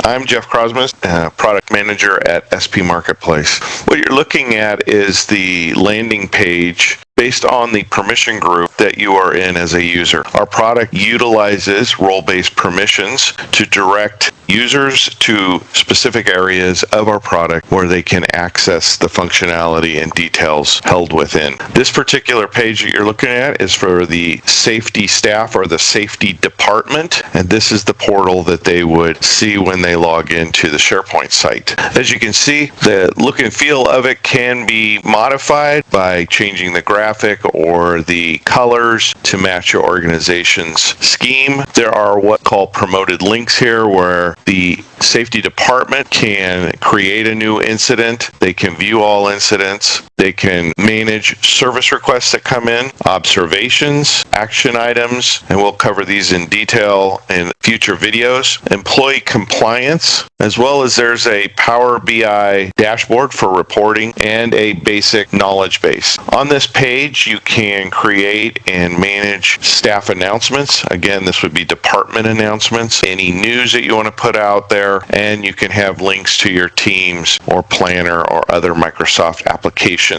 I'm Jeff Crosmas, Product Manager at SP Marketplace. What you're looking at is the landing page based on the permission group that you are in as a user. Our product utilizes role-based permissions to direct users to specific areas of our product where they can access the functionality and details held within. This particular page that you're looking at is for the safety staff or the safety department, and this is the portal that they would see when they log into the SharePoint site. As you can see, the look and feel of it can be modified by changing the graphic or the colors to match your organization's scheme. There are what called promoted links here where the safety department can create a new incident. They can view all incidents. They can manage service requests that come in, observations, action items, and we'll cover these in detail in future videos. Employee compliance, as well as there's a Power BI dashboard for reporting and a basic knowledge base. On this page, you can create and manage staff announcements. Again, this would be department announcements, any news that you want to put out there, and you can have links to your Teams or Planner or other Microsoft applications.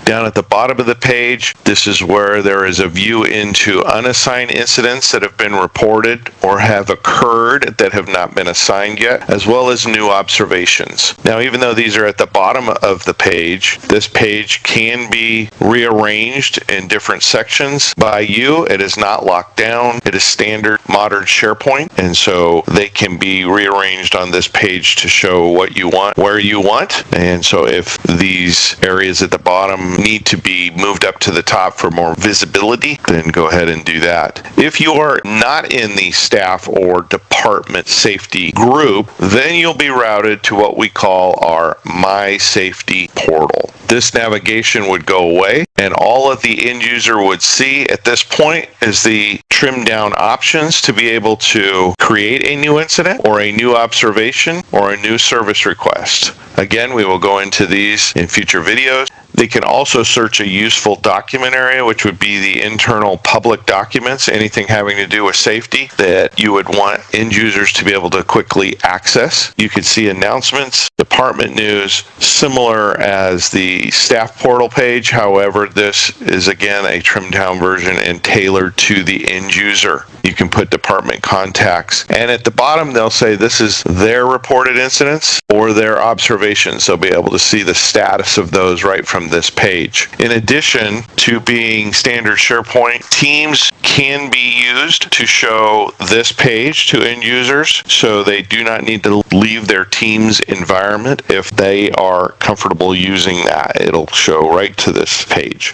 Down at the bottom of the page, this is where there is a view into unassigned incidents that have been reported or have occurred that have not been assigned yet, as well as new observations. Now, even though these are at the bottom of the page, this page can be rearranged in different sections by you. It is not locked down. It is standard modern SharePoint, and so they can be rearranged on this page to show what you want, where you want. And so if these areas at the bottom need to be moved up to the top for more visibility, then go ahead and do that. If you are not in the staff or department safety group, then you'll be routed to what we call our My Safety portal. This navigation would go away, and all of the end user would see at this point is the trim down options to be able to create a new incident or a new observation or a new service request. Again, we will go into these in future videos. They can also search a useful document area, which would be the internal public documents, anything having to do with safety that you would want end users to be able to quickly access. You can see announcements, department news, similar as the staff portal page. However, this is again a trimmed down version and tailored to the end user. You can put department contacts, and at the bottom they'll say this is their reported incidents or their observations. They'll be able to see the status of those right from this page. In addition to being standard SharePoint, Teams can be used to show this page to end users, so they do not need to leave their Teams environment. If they are comfortable using that, it'll show right to this page.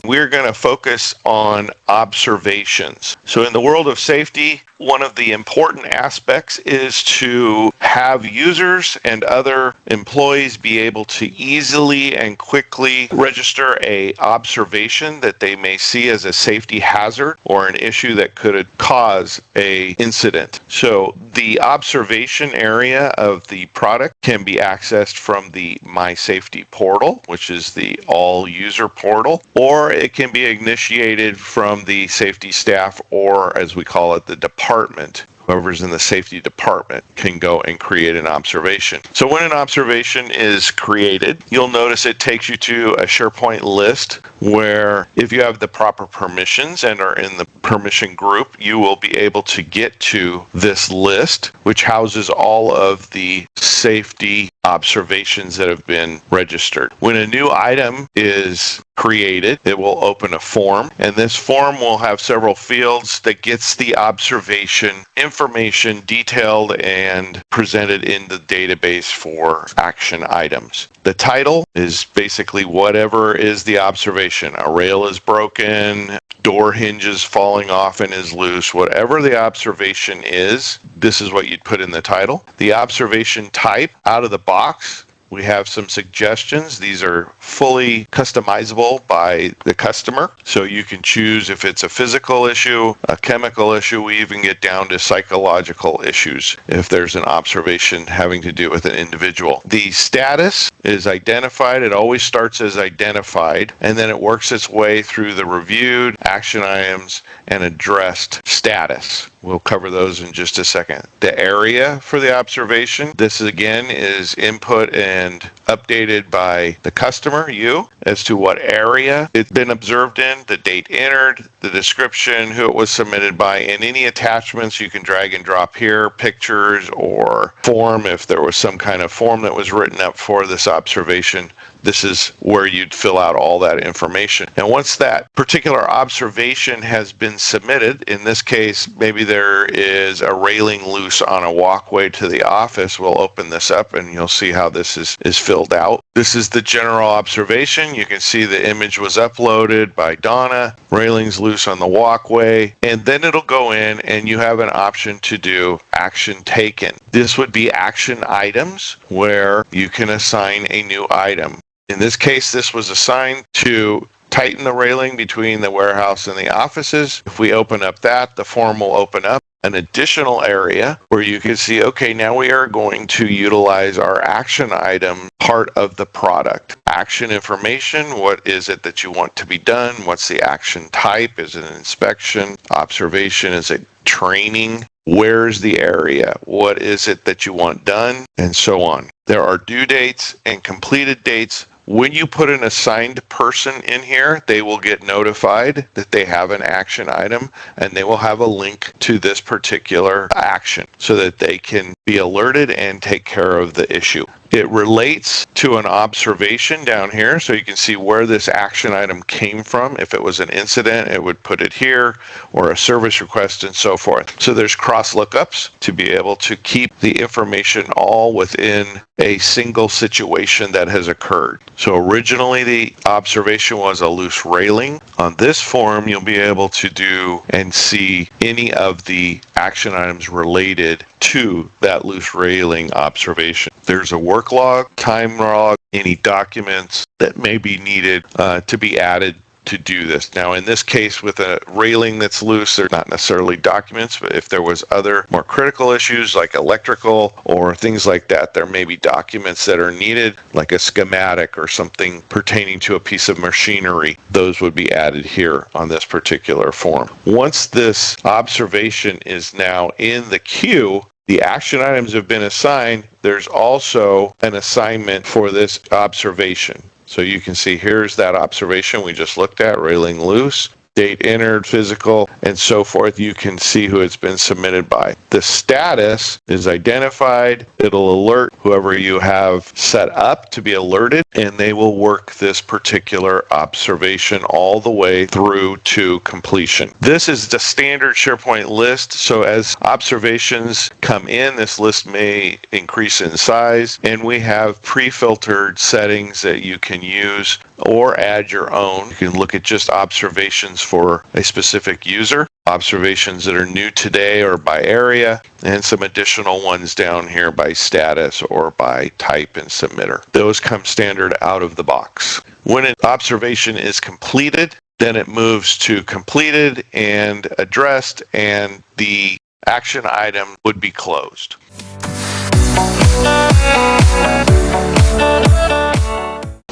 We're going to focus on observations. So in the world of safety, one of the important aspects is to have users and other employees be able to easily and quickly register an observation that they may see as a safety hazard or an issue that could cause an incident. So the observation area of the product can be accessed from the My Safety portal, which is the all user portal, or it can be initiated from the safety staff, or as we call it, the department. Whoever's in the safety department can go and create an observation. So when an observation is created, you'll notice it takes you to a SharePoint list where if you have the proper permissions and are in the permission group, you will be able to get to this list, which houses all of the safety observations that have been registered. When a new item is created, it will open a form, and this form will have several fields that gets the observation information detailed and presented in the database for action items. The title is basically whatever is the observation. A rail is broken, door hinges falling off and is loose, whatever the observation is, this is what you'd put in the title. The observation type out of the box We have some suggestions. These are fully customizable by the customer. So you can choose if it's a physical issue, a chemical issue. We even get down to psychological issues if there's an observation having to do with an individual. The status is identified. It always starts as identified, and then it works its way through the reviewed, action items, and addressed status. We'll cover those in just a second. The area for the observation, this again is input and updated by the customer, you, as to what area it's been observed in, the date entered, the description, who it was submitted by, and any attachments you can drag and drop here, pictures or form. If there was some kind of form that was written up for this observation, this is where you'd fill out all that information. And once that particular observation has been submitted, in this case, maybe there is a railing loose on a walkway to the office, we'll open this up and you'll see how this is filled out. This is the general observation. You can see the image was uploaded by Donna, railings loose on the walkway, and then it'll go in and you have an option to do action taken. This would be action items where you can assign a new item. In this case, this was assigned to tighten the railing between the warehouse and the offices. If we open up that, the form will open up an additional area where you can see, okay, now we are going to utilize our action item part of the product. Action information, what is it that you want to be done? What's the action type? Is it an inspection? Observation, is it training? Where's the area? What is it that you want done? And so on. There are due dates and completed dates. When you put an assigned person in here, they will get notified that they have an action item, and they will have a link to this particular action so that they can be alerted and take care of the issue. It relates to an observation down here, so you can see where this action item came from. If it was an incident, it would put it here, or a service request and so forth. So there's cross lookups to be able to keep the information all within a single situation that has occurred. So originally the observation was a loose railing. On this form, you'll be able to do and see any of the action items related to that loose railing observation. There's a work log, time log, any documents that may be needed to be added to do this. Now, in this case, with a railing that's loose, they're not necessarily documents, but if there was other more critical issues like electrical or things like that, there may be documents that are needed, like a schematic or something pertaining to a piece of machinery. Those would be added here on this particular form. Once this observation is now in the queue, the action items have been assigned. There's also an assignment for this observation. So you can see here's that observation we just looked at, railing loose, date entered, physical, and so forth. You can see who it's been submitted by. The status is identified. It'll alert whoever you have set up to be alerted, and they will work this particular observation all the way through to completion. This is the standard SharePoint list. So as observations come in, this list may increase in size, and we have pre-filtered settings that you can use or add your own. You can look at just observations for a specific user, observations that are new today or by area, and some additional ones down here by status or by type and submitter. Those come standard out of the box. When an observation is completed, then it moves to completed and addressed, and the action item would be closed.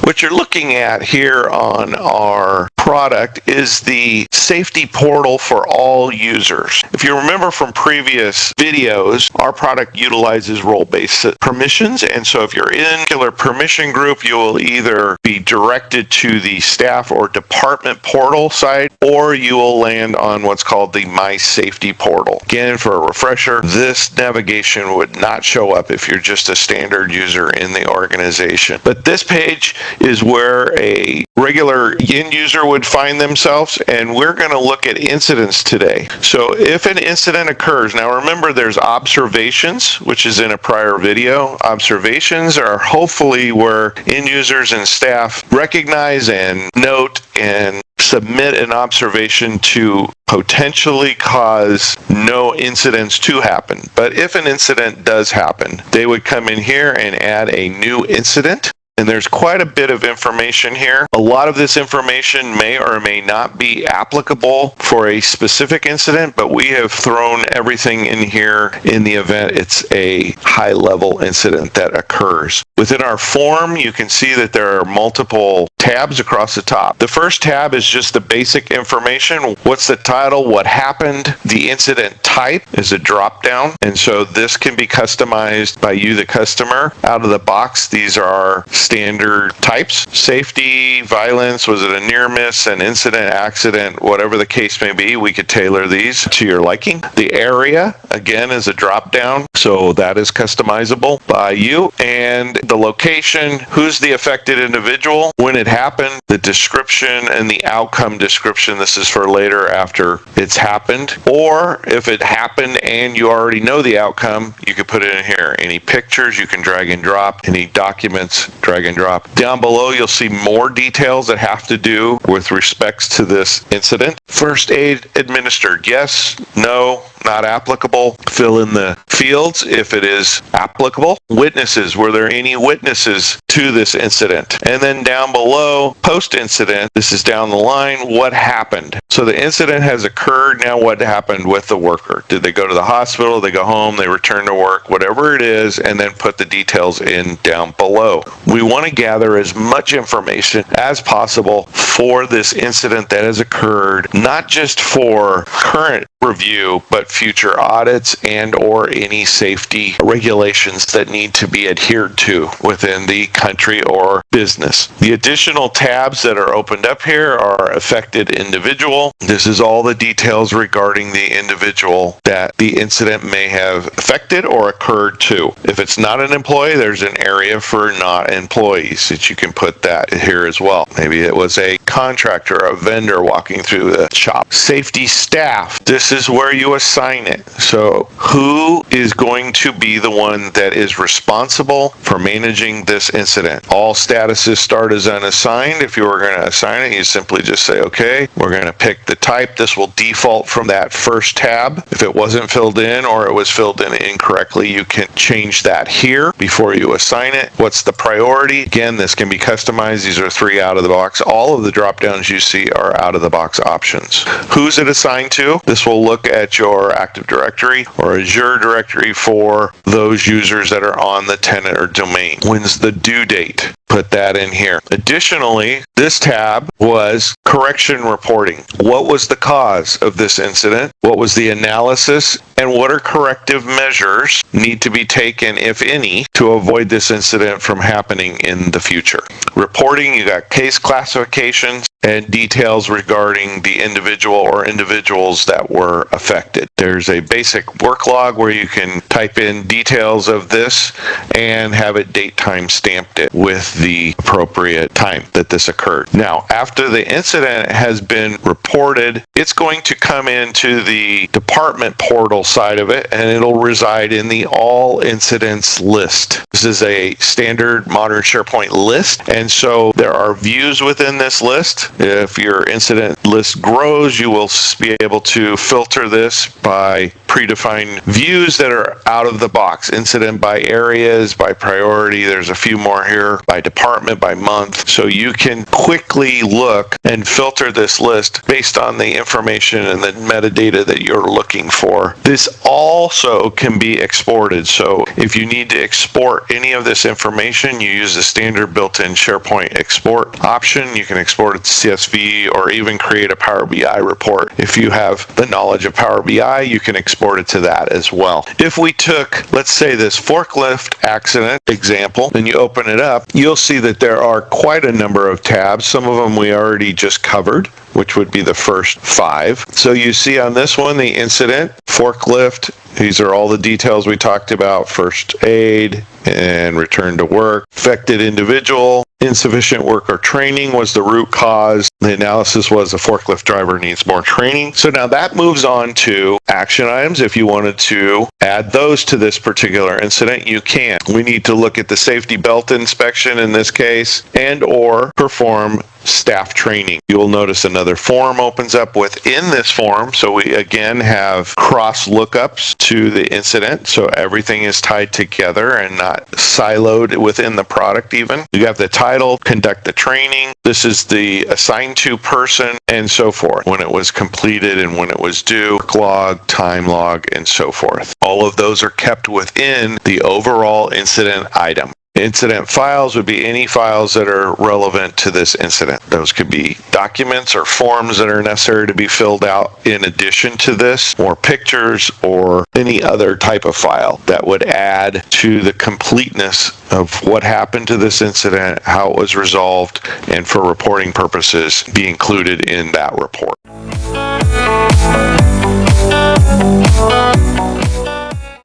What you're looking at here on our product is the safety portal for all users. If you remember from previous videos, our product utilizes role-based permissions, and so if you're in a particular permission group, you will either be directed to the staff or department portal site, or you will land on what's called the My Safety portal. Again, for a refresher, this navigation would not show up if you're just a standard user in the organization. But this page is where a regular end user would find themselves, and we're going to look at incidents today. So if an incident occurs, now remember there's observations, which is in a prior video. Observations are hopefully where end users and staff recognize and note and submit an observation to potentially cause no incidents to happen. But if an incident does happen, they would come in here and add a new incident. And there's quite a bit of information here. A lot of this information may or may not be applicable for a specific incident, but we have thrown everything in here in the event it's a high-level incident that occurs. Within our form, you can see that there are multiple tabs across the top. The first tab is just the basic information. What's the title? What happened? The incident type is a drop-down, and so this can be customized by you, the customer. Out of the box, these are standard types: safety, violence, was it a near miss, an incident, accident, whatever the case may be. We could tailor these to your liking. The area, again, is a drop down, so that is customizable by you. And the location, who's the affected individual, when it happened, the description and the outcome description. This is for later after it's happened. Or if it happened and you already know the outcome, you could put it in here. Any pictures you can drag and drop, any documents, drag and drop. Down below, you'll see more details that have to do with respects to this incident. First aid administered, yes, no, not applicable. Fill in the fields if it is applicable. Witnesses, were there any witnesses to this incident? And then down below, post-incident, this is down the line, what happened? So the incident has occurred, now what happened with the worker? Did they go to the hospital, they go home, they return to work, whatever it is, and then put the details in down below. We want to gather as much information as possible for this incident that has occurred, not just for current review, but future audits and or any safety regulations that need to be adhered to within the country or business. The additional tabs that are opened up here are affected individual. This is all the details regarding the individual that the incident may have affected or occurred to. If it's not an employee, there's an area for not employees that you can put that here as well. Maybe it was a contractor, a vendor walking through the shop. Safety staff, this is where you assign it. So who is going to be the one that is responsible for managing this incident? All statuses start as unassigned. If you were going to assign it, you simply just say, okay, we're going to pick the type. This will default from that first tab. If it wasn't filled in or it was filled in incorrectly, you can change that here before you assign it. What's the priority? Again, this can be customized. These are 3 out of the box. All of the drop downs you see are out of the box options. Who's it assigned to? This will look at your Active Directory or Azure directory for those users that are on the tenant or domain. When's the due date? Put that in here. Additionally, this tab was correction reporting. What was the cause of this incident? What was the analysis? And what are corrective measures need to be taken, if any, to avoid this incident from happening in the future? Reporting, you got case classifications and details regarding the individual or individuals that were affected. There's a basic work log where you can type in details of this and have it date time stamped it with the appropriate time that this occurred. Now, after the incident has been reported, it's going to come into the department portal side of it, and it'll reside in the all incidents list. This is a standard modern SharePoint list, and so there are views within this list. If your incident list grows, you will be able to filter this by predefined views that are out of the box. Incident by areas, by priority. There's a few more here, by department, by month. So you can quickly look and filter this list based on the information and the metadata that you're looking for. This also can be exported. So if you need to export any of this information, you use the standard built-in SharePoint export option. You can export it to CSV or even create a Power BI report. If you have the knowledge of Power BI, you can export it to that as well. If we took, let's say, this forklift accident example, and you open it up, you'll see that there are quite a number of tabs. Some of them we already just covered. which would be the first 5. So you see on this one, the incident, forklift. These are all the details we talked about: first aid and return to work. Affected individual, insufficient work or training was the root cause. The analysis was a forklift driver needs more training. So now that moves on to action items. If you wanted to add those to this particular incident, you can. We need to look at the safety belt inspection in this case, and or perform staff training. You will notice another form opens up within this form. So we again have cross lookups to the incident. So everything is tied together and not siloed within the product even. You have the title, conduct the training. This is the assigned to person and so forth. When it was completed and when it was due, work log, time log, and so forth. All of those are kept within the overall incident item. Incident files would be any files that are relevant to this incident. Those could be documents or forms that are necessary to be filled out in addition to this, or pictures, or any other type of file that would add to the completeness of what happened to this incident, how it was resolved, and for reporting purposes, be included in that report.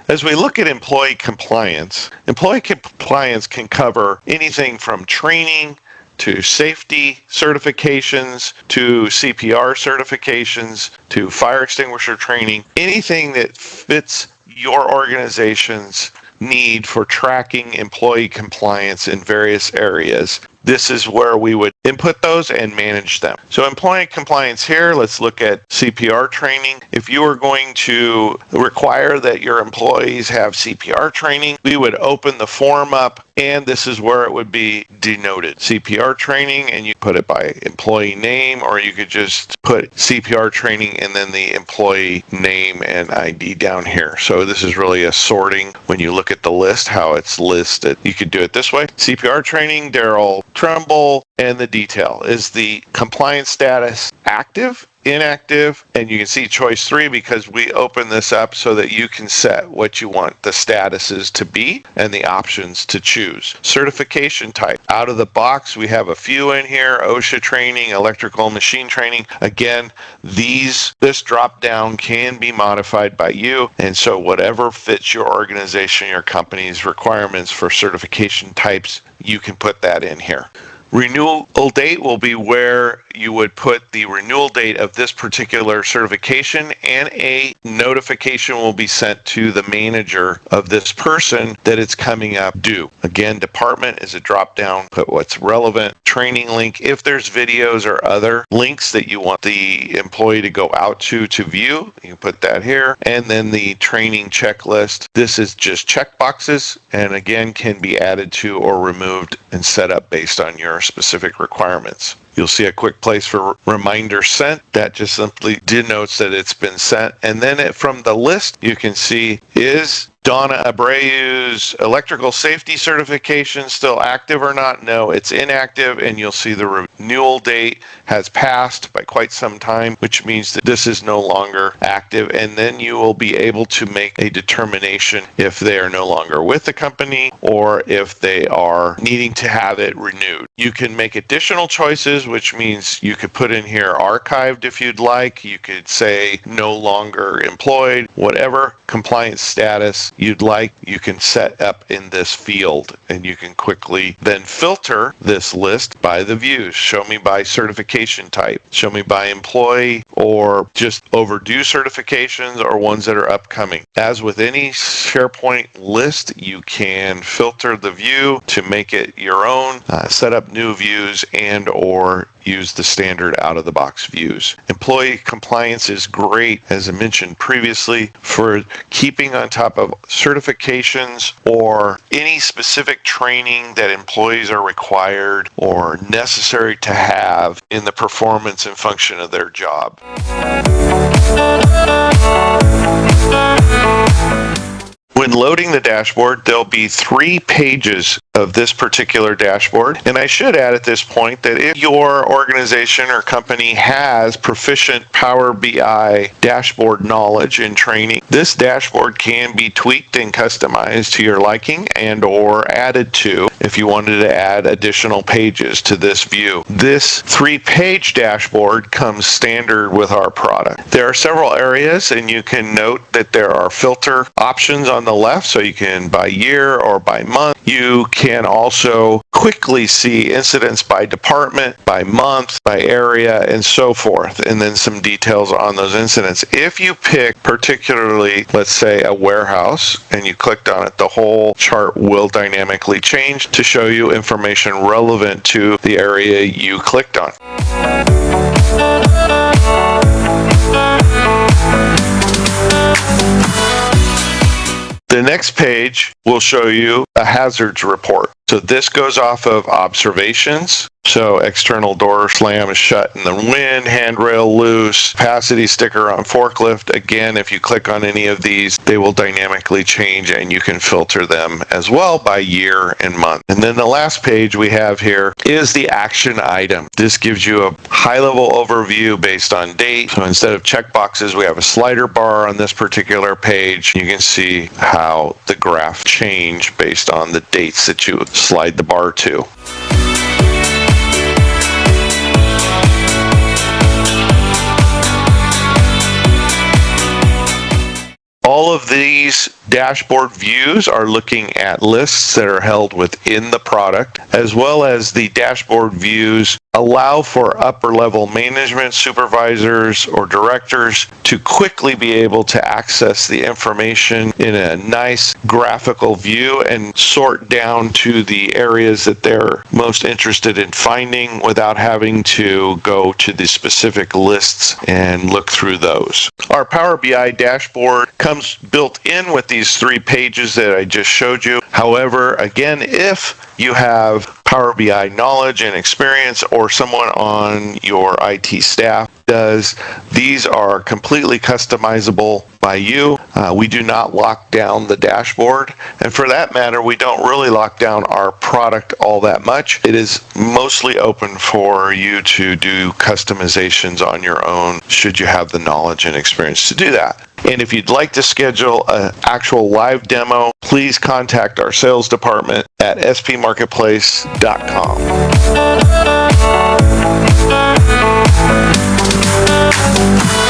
As we look at employee compliance can cover anything from training to safety certifications, to CPR certifications, to fire extinguisher training, anything that fits your organization's need for tracking employee compliance in various areas. This is where we would input those and manage them. So employee compliance here, let's look at CPR training. If you are going to require that your employees have CPR training, we would open the form up, and this is where it would be denoted. CPR training, and you put it by employee name, or you could just put CPR training and then the employee name and ID down here. So this is really a sorting when you look at the list, how it's listed. You could do it this way. CPR training, Daryl Trumbull, and the detail. Is the compliance status active, inactive? And you can see choice 3 because we open this up so that you can set what you want the statuses to be and the options to choose. Certification type. Out of the box, we have a few in here: OSHA training, electrical machine training. Again, this drop down can be modified by you, and so whatever fits your organization, your company's requirements for certification types, you can put that in here. Renewal date will be where you would put the renewal date of this particular certification, and a notification will be sent to the manager of this person that it's coming up due. Again, department is a drop down, put what's relevant. Training link, if there's videos or other links that you want the employee to go out to view, you can put that here. And then the training checklist. This is just check boxes, and again can be added to or removed and set up based on your specific requirements. You'll see a quick place for reminder sent. That just simply denotes that it's been sent. And then from the list, you can see, is Donna Abreu's electrical safety certification still active or not? No, it's inactive, and you'll see the renewal date has passed by quite some time, which means that this is no longer active, and then you will be able to make a determination if they are no longer with the company or if they are needing to have it renewed. You can make additional choices, which means you could put in here archived if you'd like. You could say no longer employed. Whatever compliance status you'd like, you can set up in this field, and you can quickly then filter this list by the views. Show me by certification type, show me by employee, or just overdue certifications or ones that are upcoming. As with any SharePoint list, you can filter the view to make it your own, set up new views, and or use the standard out-of-the-box views. Employee compliance is great, as I mentioned previously, for keeping on top of certifications or any specific training that employees are required or necessary to have in the performance and function of their job. When loading the dashboard, there'll be 3 pages of this particular dashboard. And I should add at this point that if your organization or company has proficient Power BI dashboard knowledge and training, this dashboard can be tweaked and customized to your liking and or added to if you wanted to add additional pages to this view. This 3-page dashboard comes standard with our product. There are several areas, and you can note that there are filter options on the left, so you can by year or by month. You can also quickly see incidents by department, by month, by area, and so forth, and then some details on those incidents. If you pick particularly, let's say, a warehouse, and you clicked on it, the whole chart will dynamically change to show you information relevant to the area you clicked on. The next page will show you a hazards report. So this goes off of observations. So external door slam is shut in the wind, handrail loose, capacity sticker on forklift. Again, if you click on any of these, they will dynamically change, and you can filter them as well by year and month. And then the last page we have here is the action item. This gives you a high-level overview based on date. So instead of checkboxes, we have a slider bar on this particular page. You can see how the graph change based on the dates that you slide the bar to. All of these dashboard views are looking at lists that are held within the product, as well as the dashboard views allow for upper level management, supervisors, or directors to quickly be able to access the information in a nice graphical view and sort down to the areas that they're most interested in finding without having to go to the specific lists and look through those. Our Power BI dashboard comes built in with these 3 pages that I just showed you. However, again, if you have Power BI knowledge and experience, or someone on your IT staff does, these are completely customizable by you. We do not lock down the dashboard, and for that matter, we don't really lock down our product all that much. It is mostly open for you to do customizations on your own, should you have the knowledge and experience to do that. And if you'd like to schedule an actual live demo, please contact our sales department at spmarketplace.com.